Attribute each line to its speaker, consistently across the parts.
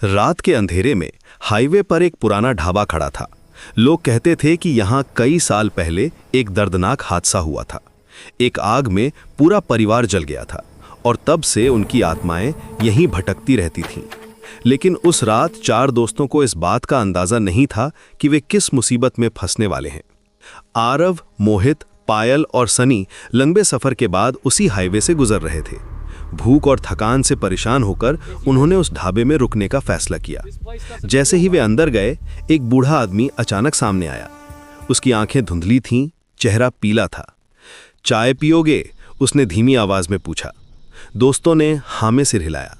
Speaker 1: रात के अंधेरे में हाईवे पर एक पुराना ढाबा खड़ा था। लोग कहते थे कि यहाँ कई साल पहले एक दर्दनाक हादसा हुआ था। एक आग में पूरा परिवार जल गया था और तब से उनकी आत्माएं यहीं भटकती रहती थीं। लेकिन उस रात 4 दोस्तों को इस बात का अंदाजा नहीं था कि वे किस मुसीबत में फंसने वाले हैं। आरव, मोहित, पायल और सनी लंबे सफर के बाद उसी हाईवे से गुजर रहे थे। भूख और थकान से परेशान होकर उन्होंने उस ढाबे में रुकने का फैसला किया। जैसे ही वे अंदर गए, एक बूढ़ा आदमी अचानक सामने आया। उसकी आंखें धुंधली थीं, चेहरा पीला था। चाय पियोगे? उसने धीमी आवाज में पूछा। दोस्तों ने हाँ में सिर हिलाया।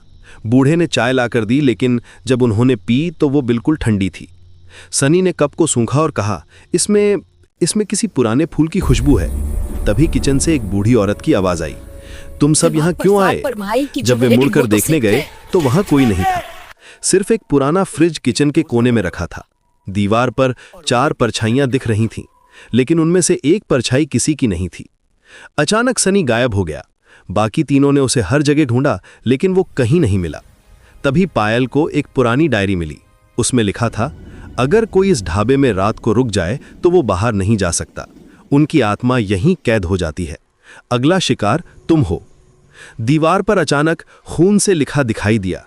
Speaker 1: बूढ़े ने चाय लाकर दी, लेकिन जब उन्होंने पी तो वो बिल्कुल ठंडी थी। सनी ने कप को सूंघा और कहा, इसमें किसी पुराने फूल की खुशबू है। तभी किचन से एक बूढ़ी औरत की आवाज आई, तुम सब यहाँ क्यों आए? जब वे मुड़कर देखने गए तो वहां कोई नहीं था। सिर्फ एक पुराना फ्रिज किचन के कोने में रखा था। दीवार पर 4 परछाइयां दिख रही थीं, लेकिन उनमें से एक परछाई किसी की नहीं थी। अचानक सनी गायब हो गया। बाकी तीनों ने उसे हर जगह ढूंढा, लेकिन वो कहीं नहीं मिला। तभी पायल को एक पुरानी डायरी मिली। उसमें लिखा था, अगर कोई इस ढाबे में रात को रुक जाए तो वो बाहर नहीं जा सकता। उनकी आत्मा यहीं कैद हो जाती है। अगला शिकार तुम हो। दीवार पर अचानक खून से लिखा दिखाई दिया,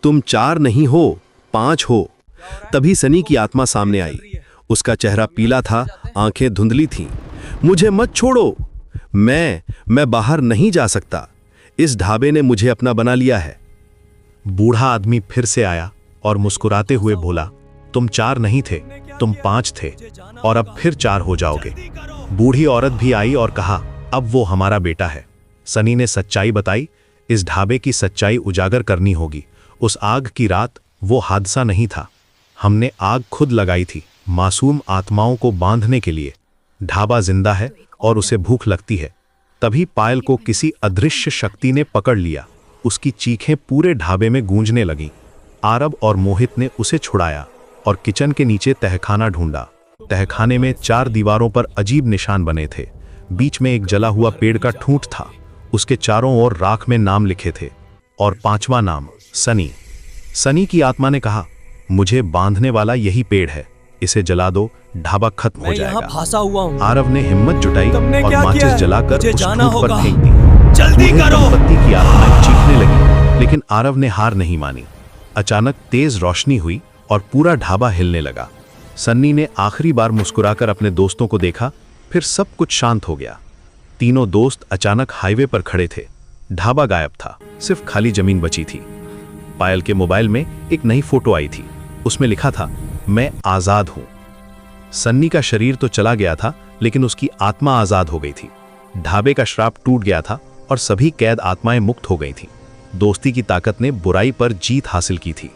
Speaker 1: तुम 4 नहीं हो, 5 हो। तभी सनी की आत्मा सामने आई। उसका चेहरा पीला था, आंखें धुंधली थीं। मुझे मत छोड़ो, मैं बाहर नहीं जा सकता। इस ढाबे ने मुझे अपना बना लिया है।
Speaker 2: बूढ़ा आदमी फिर से आया और मुस्कुराते हुए बोला, तुम 4 नहीं थे, तुम 5 थे और अब फिर 4 हो जाओगे। बूढ़ी औरत भी आई और कहा, अब वो हमारा बेटा है। सनी ने सच्चाई बताई, इस ढाबे की सच्चाई उजागर करनी होगी। उस आग की रात वो हादसा नहीं था। हमने आग खुद लगाई थी, मासूम आत्माओं को बांधने के लिए। ढाबा जिंदा है और उसे भूख लगती है। तभी पायल को किसी अदृश्य शक्ति ने पकड़ लिया। उसकी चीखें पूरे ढाबे में गूंजने लगीं। आरव और मोहित ने उसे छुड़ाया और किचन के नीचे तहखाना ढूंढा। तहखाने में 4 दीवारों पर अजीब निशान बने थे। बीच में एक जला हुआ पेड़ का ठूंठ था। उसके चारों ओर राख में नाम लिखे थे और 5वां नाम सनी। सनी की आत्मा ने कहा, मुझे बांधने वाला यही पेड़ है, इसे जला दो, ढाबा खत्म हो जाएगा।
Speaker 3: फंसा हुआ हूं।
Speaker 2: आरव ने हिम्मत जुटाई और माचिस जलाकर उस ठूंठ पर फेंक दी।
Speaker 3: जल्दी करो।
Speaker 2: दंपत्ति की आत्माएं चीखने लगी, लेकिन आरव ने हार नहीं मानी। अचानक तेज रोशनी हुई और पूरा ढाबा हिलने लगा। सन्नी ने आखिरी बार मुस्कुराकर अपने दोस्तों को देखा, फिर सब कुछ शांत हो गया। तीनों दोस्त अचानक हाईवे पर खड़े थे। ढाबा गायब था, सिर्फ खाली जमीन बची थी। पायल के मोबाइल में एक नई फोटो आई थी। उसमें लिखा था, मैं आजाद हूं। सन्नी का शरीर तो चला गया था, लेकिन उसकी आत्मा आजाद हो गई थी। ढाबे का श्राप टूट गया था और सभी कैद आत्माएं मुक्त हो गई थीं। दोस्ती की ताकत ने बुराई पर जीत हासिल की थी।